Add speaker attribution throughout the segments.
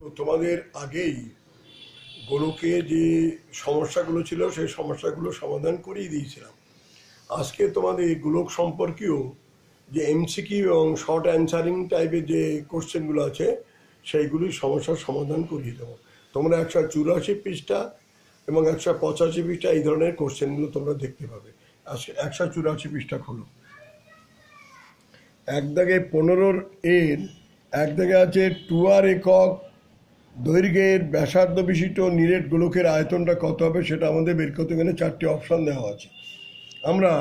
Speaker 1: তো তোমাদের আগেই গোলকে যে সমস্যাগুলো ছিল সেই সমস্যাগুলো সমাধান করিয়ে দিয়েছিলাম। আজকে তোমাদের গোলক সম্পর্কীয় যে এমসিকিউ এবং শর্ট অ্যান্সারিং টাইপের যে কোশ্চেনগুলো আছে সেইগুলির সমস্যার সমাধান করিয়ে দেবো। তোমরা 184 পৃষ্ঠা এবং 185 পৃষ্ঠা এই ধরনের কোশ্চেনগুলো তোমরা দেখতে পাবে। আজকে 184 পৃষ্ঠা খোলো। এক দাগে 15 এর এক দাগে আছে 2r একক দৈর্ঘ্যের ব্যাসার্ধ বিশিষ্ট নিরেট গোলকের আয়তনটা কত হবে সেটা আমাদের বের করতে গেলে 4টে অপশান দেওয়া আছে। আমরা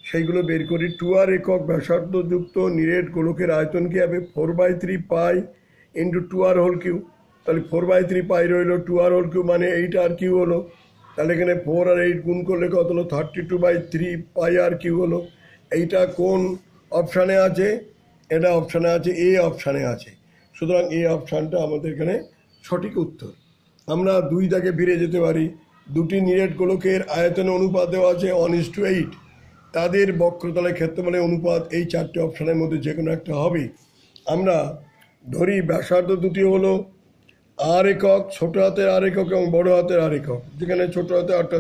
Speaker 1: সেইগুলো বের করি। 2r একক ব্যাসার্ধযুক্ত নিরেট গোলকের আয়তন কী হবে? 4/3 pi into 2r whole Q. তাহলে 4/3 পাই রইল, 2r হোল কিউ মানে 8r কিউ হলো। তাহলে এখানে 4 আর 8 গুণ করলে কত হলো? 32/3 পাই আর কিউ হলো। এইটা কোন অপশানে আছে? এটা অপশানে আছে, এ অপশানে আছে। সুতরাং এই অপশানটা আমাদের এখানে সঠিক উত্তর। আমরা 2 দাগে ফিরে যেতে পারি। দুটি নিরেট গোলকের আয়তনের অনুপাত দেওয়া আছে 1:8। তাদের বক্রতলের ক্ষেত্রফলের অনুপাত এই 4টে অপশানের মধ্যে যে কোনো একটা হবে। আমরা ধরি ব্যাসার্ধ দুটি হলো আর একক, ছোটো হাতের আর একক এবং বড় হাতের আর একক, যেখানে ছোটো হাতের আরটা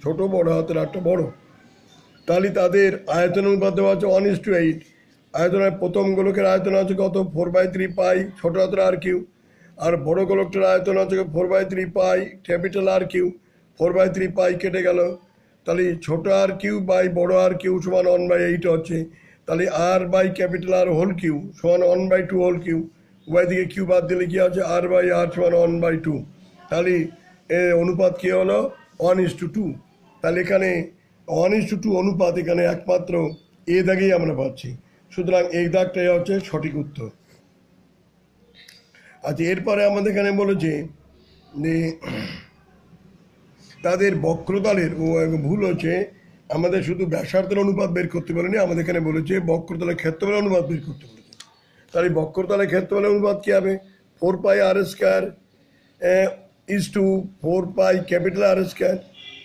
Speaker 1: ছোটো, বড় হাতের আরটা বড়। তাহলে তাদের আয়তন অনুপাত দেওয়া আছে 1:8। আয়তনের প্রথম গোলকের আয়তন আছে কত? 4/3 পাই ছোটো হাতের আর কিউ। আর বড় গোলকটার আয়তন আছে 4/3 পাই ক্যাপিটাল আর কিউ। 4/3 পাই কেটে গেল, তাহলে ছোটো আর কিউ বাই বড় আর কিউ সমান 1/8 হচ্ছে। তাহলে r by capital R whole cube সমান 1/2 হোল কিউ। উভয় দিকে কিউ বাদ দিলে কি আছে? আর বাই আর সমান 1/2। তাহলে অনুপাত কী হলো? 1:2। তাহলে এখানে 1:2 অনুপাত এখানে একমাত্র এ দাগেই আমরা পাচ্ছি। সুতরাং এই দাগটাই হচ্ছে সঠিক উত্তর। আচ্ছা, এরপরে আমাদের এখানে বলেছে যে তাদের বক্রতলের ভুল হচ্ছে, আমাদের শুধু ব্যাসার্ধের অনুপাত বের করতে বলেনি, আমাদের এখানে বলেছে বক্রতলের ক্ষেত্রফলের অনুপাত বের করতে বলেছে। তাহলে বক্রতলের ক্ষেত্রফলের অনুপাত কী হবে? 4 pi r square is to 4 pi capital R square.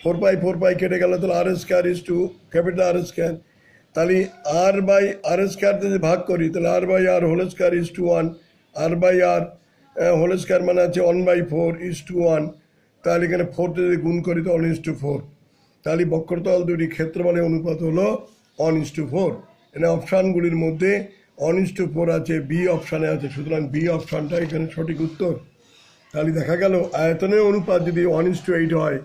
Speaker 1: 4 pi কেটে গেল, তাহলে r square is to capital R square. তাহলে আর বাই আর স্কোয়ার যদি ভাগ করি তাহলে r by R whole square is to 1। R by R whole square মানে আছে 1/4 ইজ টু 1। তাহলে এখানে 4 যদি গুণ করি তো 1:4। তাহলে বক্রতল দুটি ক্ষেত্রফলের অনুপাত হলো 1:4। এখানে অপশানগুলির মধ্যে 1:4 আছে, বি অপশানে আছে। সুতরাং বি অপশানটা এখানে সঠিক উত্তর। তাহলে দেখা গেল আয়তনের অনুপাত যদি 1:8 হয়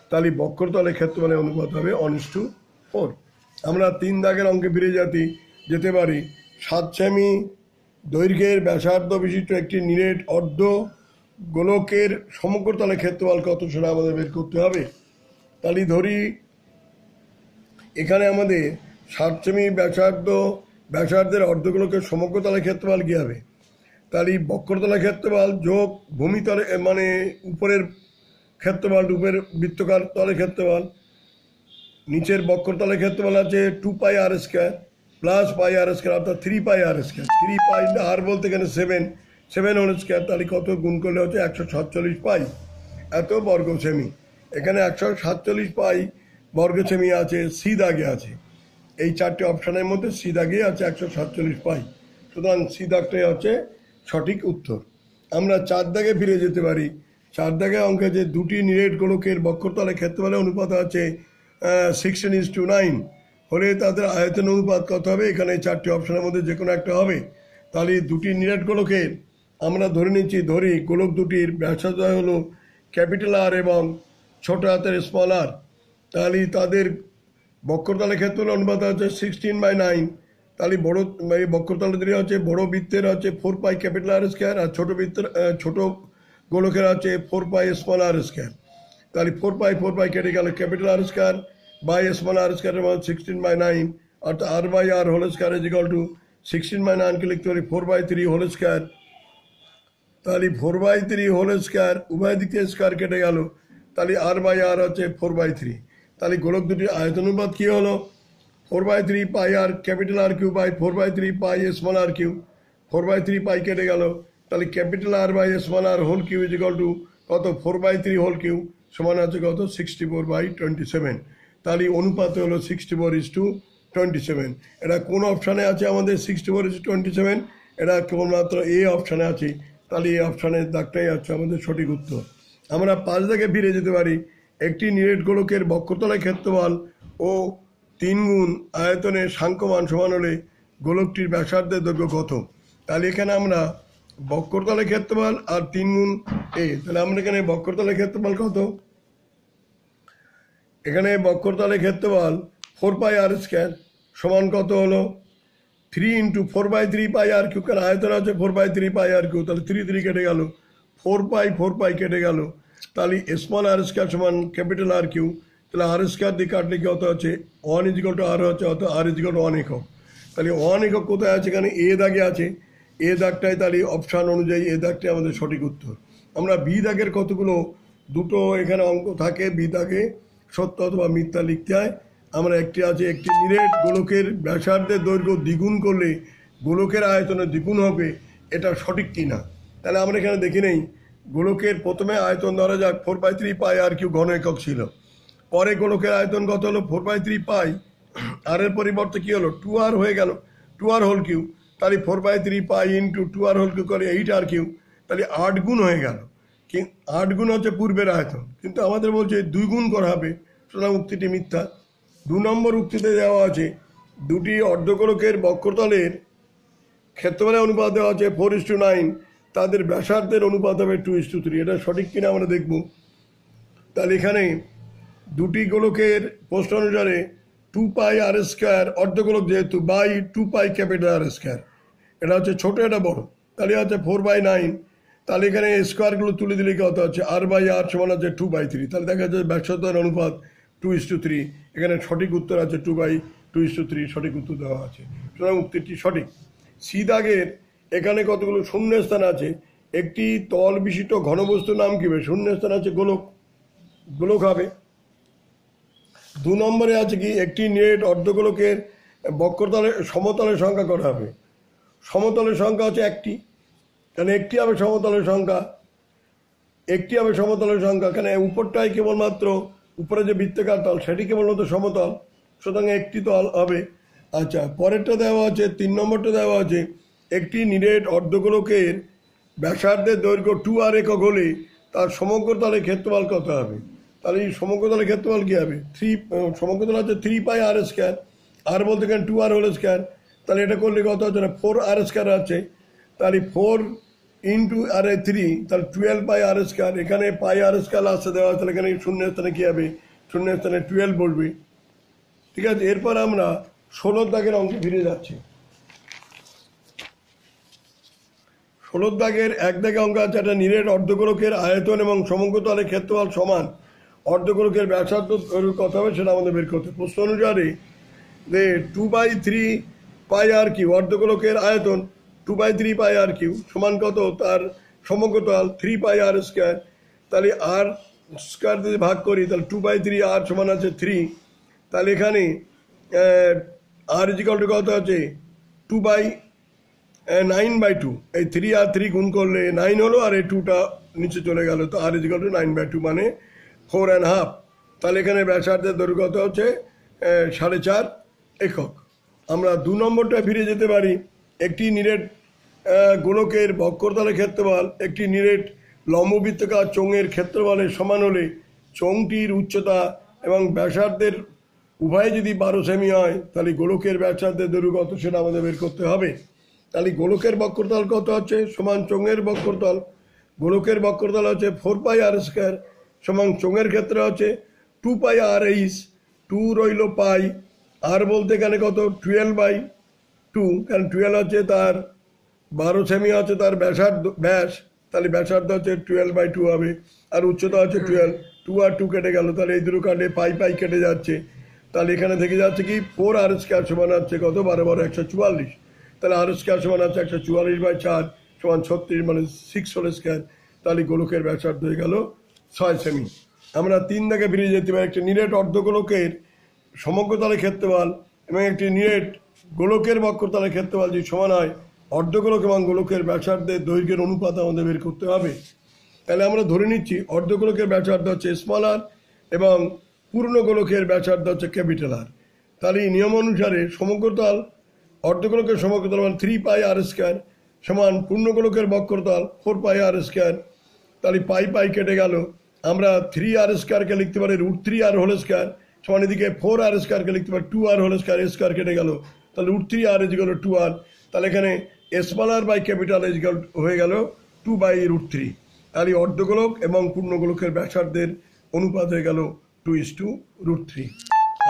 Speaker 1: তাহলে বক্রতলের ক্ষেত্রফলের অনুপাত হবে 1:4। আমরা 3 দাগের অঙ্কে ফিরে যেতে পারি। 7 সেমি দৈর্ঘ্যের ব্যাসার্ধ বিশিষ্ট একটি নিরেট অর্ধ গোলকের সমগ্রতলের ক্ষেত্রফল কত সেটা আমাদের বের করতে হবে। তাহলে ধরি এখানে আমাদের 7 সেমি ব্যাসার্ধের অর্ধগোলকের সমগ্রতলের ক্ষেত্রফল কী হবে? তাহলে বক্রতলের ক্ষেত্রফল যোগ ভূমিতলে মানে উপরের ক্ষেত্রফল, উপরের বৃত্তকার তলের ক্ষেত্রফল, নিচের বক্রতলের ক্ষেত্রফল আছে 2 পাই আর স্কোয়ার প্লাস পাই আর স্কোয়ার অর্থাৎ 3 পাই আর স্কোয়ার। 3 পাই আর বলতে গেলে 7 হোল স্কোয়ার। তাহলে কত গুণ করলে হচ্ছে 147 পাই এত বর্গ সেমি। এখানে 147 পাই বর্গ সেমি আছে, সি দাগে আছে। এই 4টে অপশানের মধ্যে সি দাগে আছে 147 পাই। সুতরাং সি দাগটাই হচ্ছে সঠিক উত্তর। আমরা 4 দাগে ফিরে যেতে পারি। 4 দাগে অঙ্কে যে দুটি নিরেট গোলকের বক্রতলের ক্ষেত্রফলের অনুপাত আছে 16:9 হলে তাদের আয়তন অনুপাত কত হবে? এখানে 4টে অপশানের মধ্যে যে কোনো একটা হবে। তাহলে দুটি নিরেট গোলকের আমরা ধরে নিচ্ছি, গোলক দুটির ব্যাসার্ধ হলো ক্যাপিটাল আর এবং ছোটো হাতের স্মল আর। তাহলে তাদের বক্রতলের ক্ষেত্রফলের অনুপাত হচ্ছে 16/9। তাহলে এই বক্রতলের দুটি হচ্ছে বড় বৃত্তের হচ্ছে 4 পাই ক্যাপিটাল আর স্কোয়ার, আর ছোটো গোলকের আছে 4 পাই স্মল আর স্কোয়ার। তাহলে 4 পাই কেটে গেল, capital R square by small r স্কোয়ারের মান 16/9 অর্থাৎ r by R whole square is equal to 16/9কে লিখতে পারি 4/3 হোল স্কোয়ার। তাহলে 4/3 হোল স্কোয়ার, উভয় দিকে স্কোয়ার কেটে গেল, তাহলে আর বাই আর হচ্ছে 4/3। তাহলে গোলক দুটির আয়তন অনুপাত কী হলো? 4/3 pi r capital R cube by 4/3 pi small r cube. 4/3 pi কেটে গেল, তাহলে capital R by small r whole cube is equal to কত? 4/3 হোল কিউ সমান আছে কত? 64/27। তাহলে অনুপাত হলো 64:27। এটা কোন অপশানে আছে আমাদের 64:27? এটা কেবলমাত্র এ অপশানে আছে। তাহলে এই অপশানের দাগটাই হচ্ছে আমাদের সঠিক উত্তর। আমরা 5 দাগে ফিরে যেতে পারি। একটি নিরেট গোলকের বক্রতলের ক্ষেত্রফল ও 3 গুণ আয়তনের সাংখ্যমান সমান হলে গোলকটির ব্যাসার্ধের দৈর্ঘ্য কত? তাহলে এখানে আমরা বক্রতলের ক্ষেত্রফল আর 3 গুণ তাহলে আমরা এখানে বক্রতলের ক্ষেত্রফল কত? এখানে বক্রতলের ক্ষেত্রফল 4 পাই আর স্কয়ার সমান কত হলো? 3 × 4/3 পাই আর কিউ, কারণ আয়তন আছে 4/3 পাই আর কিউ, তাহলে 3 3 কেটে গেল, 4 পাই কেটে গেল, তাহলে স্মল আর স্কয়ার সমান ক্যাপিটাল আর কিউ, তাহলে আর স্কয়ার দিয়ে কাটলে কি কত আছে? 1 = r হচ্ছে, অত r = 1 একক। তাহলে 1 একক কোথায় আছে? এখানে এ দাগে আছে, এ দাগটাই তাহলে অপশান অনুযায়ী এ দাগটাই আমাদের সঠিক উত্তর। আমরা বি দাগের কতগুলো দুটো এখানে অঙ্ক থাকে, বি দাগে সত্য অথবা মিথ্যা লিখতে হয়। আমরা একটি আছে, একটি নিরেট গোলকের ব্যাসার্ধের দৈর্ঘ্য দ্বিগুণ করলে গোলকের আয়তনে দ্বিগুণ হবে, এটা সঠিক কি না? তাহলে আমরা এখানে দেখি নেই, গোলকের প্রথমে আয়তন ধরা যাক 4/3 পাই আর কিউ ঘন একক ছিল, পরে গোলকের আয়তন কত হলো? 4/3 পাই, আর এর পরিবর্তে কি হলো? 2r হয়ে গেল, 2r হোল কিউ, তাহলে 4/3 pi into 2r whole Q করে 8r কিউ, তাহলে 8 গুণ হয়ে গেল। 8 গুণ হচ্ছে পূর্বের আয়তন, কিন্তু আমাদের বলছে 2 গুণ করা হবে, সুতরাং উক্তিটি মিথ্যা। 2 নম্বর উক্তিতে দেওয়া আছে দুটি অর্ধগোলকের বক্রতলের ক্ষেত্রফলের অনুপাত দেওয়া আছে 4:9, তাদের ব্যাসার্ধের অনুপাত হবে 2:3। এটা সঠিক কিনা আমরা দেখব। তাহলে এখানে দুটি গোলকের প্রশ্ন অনুসারে 2 পাই আর স্কয়ার, অর্ধগোলক যেহেতু, by 2 pi capital R square, এটা হচ্ছে ছোট, এটা বড়, তাহলে হচ্ছে 4/9। তাহলে এখানে স্কোয়ারগুলো তুলে দিলে কত হচ্ছে? r/r সমান আছে 2/3, তাহলে দেখা যাচ্ছে ব্যাসার্ধের অনুপাত 2:3। এখানে সঠিক উত্তর আছে 2/2:3, সঠিক উত্তর দেওয়া আছে, সুতরাং উত্তরটি সঠিক। সি দাগের এখানে কতগুলো শূন্যস্থান আছে। একটি তল বিশিষ্ট ঘনবস্তুর নাম কি হবে? শূন্যস্থান আছে গোলক, গোলক হবে। 2 নম্বরে আছে কি? একটি নিরেট অর্ধগোলকের বক্রতলের সমতলের সংখ্যা করা হবে। সমতলের সংখ্যা হচ্ছে একটি, কারণ একটি হবে সমতলের সংখ্যা, একটি হবে সমতলের সংখ্যা। এখানে উপরটাই কেবলমাত্র, উপরে যে বৃত্তাকার তল সেটি কেবলমাত্র সমতল, সুতরাং একটি তল হবে। আচ্ছা, পরেরটা দেওয়া আছে, 3 নম্বরটা দেওয়া আছে একটি নিরেট অর্ধগোলকের ব্যাসার্ধের দৈর্ঘ্য 2r একক হলে তার সমগ্র তলের ক্ষেত্রফল কত হবে? তাহলে এই সমগ্র তলের ক্ষেত্রফল কী হবে? সমগ্র তল আছে 3 পাই আর স্কয়ার, আর বলতে এখানে 2r হোল স্কয়ার, তাহলে এটা করলে কত হচ্ছে না? 4r স্কয়ার আছে, তাহলে 4 ইন্টু আর 3, তাহলে 12 পাই আর স্কয়ার। এখানে পাই আর স্কয়ার আসতে দেওয়া, তাহলে এখানে শূন্য স্থানে কী হবে? শূন্য স্থানে 12 বলবে। ঠিক আছে, এরপর আমরা 16 দাগের অঙ্কে ফিরে যাচ্ছি। 16 দাগের 1 দাগে অঙ্ক আছে, একটা নিরেট অর্ধগোলকের আয়তন এবং সমগ্র তলের ক্ষেত্রফল সমান, অর্ধগোলকের ব্যাসার্ধ কত হবে সেটা আমাদের বের করতে। প্রশ্ন অনুসারে 2/3 পাই আর কিউ, অর্ধগোলকের আয়তন 2/3 পাই আর কিউ সমান কত? তার সমগ্র তল 3 পাই আর স্কয়ার, তাহলে আর স্কয়ার যদি ভাগ করি তাহলে 2/3 আর সমান আছে 3, তাহলে এখানে আর = কত আছে? 2/9/2, এই 3 আর 3 গুণ করলে 9 হলো, আর এই 2টা নিচে চলে গেল, তো আর = 9/2 মানে 4.5। তাহলে এখানে ব্যাসার্ধের দৈর্ঘ্য কত হচ্ছে? 4.5 একক। আমরা 2 নম্বরটা ফিরে যেতে পারি। একটি নিরেট গোলকের বক্রতলের ক্ষেত্রফল একটি নিরেট লম্ববৃত্তাকার চোঙের ক্ষেত্রফলের সমান হলে চোঙটির উচ্চতা এবং ব্যাসার্ধের উভয় যদি 12 সেমি হয়, তাহলে গোলকের ব্যাসার্ধের দৈর্ঘ্য কত সেটা আমাদের বের করতে হবে। তাহলে গোলকের বক্রতল কত হচ্ছে? সমান চোঙের বক্রতল। গোলকের বক্রতল হচ্ছে 4 পাই আর স্কয়ার সমান চোঙের ক্ষেত্রে হচ্ছে 2 পাই আর এইচ, 2 রইল পাই, আর বলতে এখানে কত? 12/2, কারণ 12 হচ্ছে তার 12 সেমি হচ্ছে তার ব্যাস, তাহলে ব্যাসার্ধ হচ্ছে 12/2 হবে, আর উচ্চতা হচ্ছে 12, 2 আর 2 কেটে গেল, তাহলে এই দুটো কাটে পাই পাই কেটে যাচ্ছে, তাহলে এখানে থেকে যাচ্ছে কি 4 আর স্কয়ার সমান হচ্ছে কত? 12 12 144, তাহলে আর স্কয়ার সমান হচ্ছে 144/4 সমান 36, মানে 6 হোল স্কয়ার, তাহলে গোলকের ব্যাসার্ধ হয়ে গেল 6 সেমি। আমরা 3 দাগে ফিরে যেতে পারি। একটি নিরেট অর্ধগোলকের সমগ্র তলের ক্ষেত্রফল এবং একটি নিরেট গোলকের বক্রতলের ক্ষেত্রফল যদি সমান হয়, অর্ধগোলক এবং গোলকের ব্যাসার্ধের দৈর্ঘ্যের অনুপাত আমাদের বের করতে হবে। তাহলে আমরা ধরে নিচ্ছি অর্ধগোলকের ব্যাসার্ধ হচ্ছে স্মল আর এবং পূর্ণ গোলকের ব্যাসার্ধ হচ্ছে ক্যাপিটাল আর। তাহলে এই নিয়ম অনুসারে সমগ্রতল, অর্ধগোলকের সমগ্রতল মানে 3 পাই আর স্কয়ার, সমান পূর্ণগোলকের বক্রতল 4πr²। তাহলে পাই পাই কেটে গেল, আমরা 3r² লিখতে পারি √3r² সমান এদিকে 4r² লিখতে পারি 2r² কেটে গেল, তাহলে √3r = 2r। তাহলে এখানে r/R হয়ে গেল 2/√3। তাহলে অর্ধগোলক এবং পূর্ণগোলকের ব্যাসার্ধের অনুপাত হয়ে গেল 2:√3।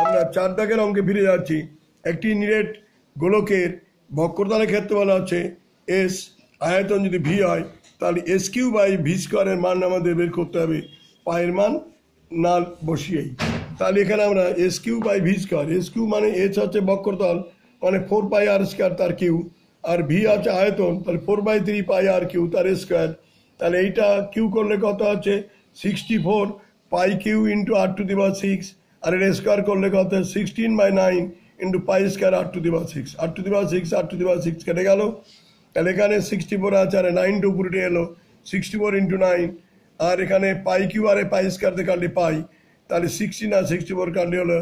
Speaker 1: আমরা 4 দাগের অঙ্কে ফিরে যাচ্ছি। একটি নিরেট গোলকের বক্রতলের ক্ষেত্রফল আছে S, আয়তন যদি V হয় তাহলে S3/V² এর মান আমাদের বের করতে হবে পায়ের মান না বসিয়েই। তাহলে এখানে আমরা S3/V², S3 মানে S হচ্ছে বক্রতল মানে 4πr² তার কিউ, আর V আছে আয়তন তাহলে 4/3πr³ তার স্কোয়ার। তাহলে এইটা কিউ করলে কত আছে 64 π³ × r⁶, আর এর স্কোয়ার করলে কত 16/9 × π² r⁶ কেটে গেল। তাহলে এখানে 64 আছে আর 9 উপরে এলো 64 × 9, আর এখানে π³ আর π² দিয়ে কাটলে পাই, তাহলে 16 আর 64 কাটলে হলো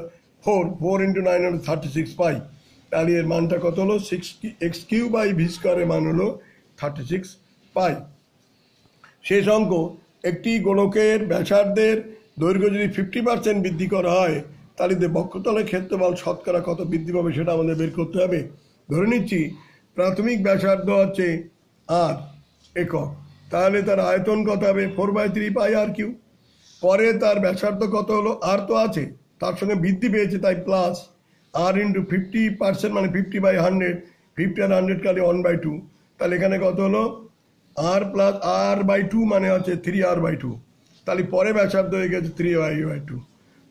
Speaker 1: 4 × 9 হলো 36 পাই। তাহলে এর মানটা কত হলো x3/V² এর মান হলো 36 পাই। শেষ অঙ্ক, একটি গোলকের ব্যাসার্ধের দৈর্ঘ্য যদি 50% বৃদ্ধি করা হয় তাহলে বক্রতলের ক্ষেত্রফল শতকরা কত বৃদ্ধি পাবে সেটা আমাদের বের করতে হবে। ধরে নিচ্ছি প্রাথমিক ব্যাসার্ধ হচ্ছে r একক, তাহলে তার আয়তন কত হবে 4/3πr³। পরে তার ব্যাসার্ধ কত হলো r তো আছে, তার সঙ্গে বৃদ্ধি পেয়েছে তাই প্লাস r × 50% মানে 50/100, 50 আর 100 কাটলে 1/2। তাহলে এখানে কত হলো r + r/2 মানে হচ্ছে 3r/2। তাহলে পরে ব্যাসার্ধ হয়ে গেছে 3r/2।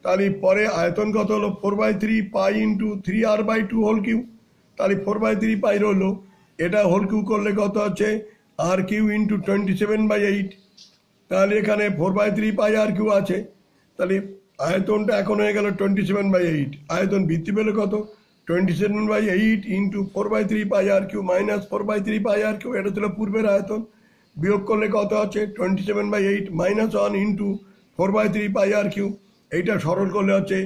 Speaker 1: তাহলে পরে আয়তন কত হলো 4/3π × 3r/2 হোল কিউ। তাহলে 4/3π হলো, এটা হোল কিউ করলে কত হচ্ছে r³ × 27/8। তাহলে এখানে 4/3πr³ আছে, তাহলে আয়তনটা এখন হয়ে গেল 27/8। আয়তন বৃদ্ধি পেলে কত 27/8 × 4/3πr³ - 4/3πr³, এটা ছিল পূর্বের আয়তন, বিয়োগ করলে কত আছে 27/8 - 1 × 4/3πr³, এইটা সরল করলে হচ্ছে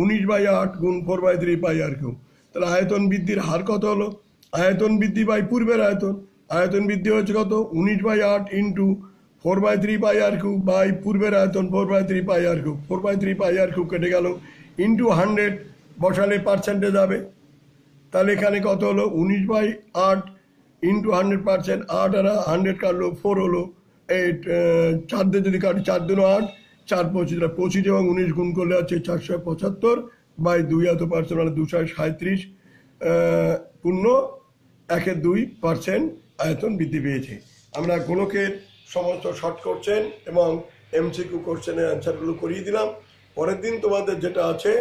Speaker 1: 19/8 × 4/3πr³। তাহলে আয়তন বৃদ্ধির হার কত হলো, আয়তন বৃদ্ধি বাই পূর্বের আয়তন, আয়তন বৃদ্ধি হচ্ছে কত 19/8 × 4/3πr³ বাই পূর্বের আয়তন 4/3πr³। 4/3πr³ কেটে গেল ইন্টু 100 বসালে পার্সেন্টেজ হবে। তাহলে এখানে কত হলো 19/8 × 100%, 8 আর 100 কাটলো 4 হলো, এই 4 দিয়ে যদি কাটি 4 × 8 4 25, 25 এবং 19 গুণ করলে হচ্ছে 475/2% মানে 237 (1/2%) আয়তন বৃদ্ধি পেয়েছে। আমরা গোলকের সমস্ত শর্ট কোশ্চেন এবং MCQ কোশ্চেনের অ্যান্সারগুলো করিয়ে দিলাম। পরের দিন তোমাদের যেটা আছে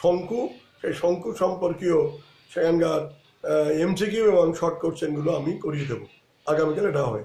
Speaker 1: শঙ্কু, সেই শঙ্কু সম্পর্কীয় সেখানকার MCQ এবং শর্ট কোশ্চেনগুলো আমি করিয়ে দেবো। আগামীকাল এটা হবে।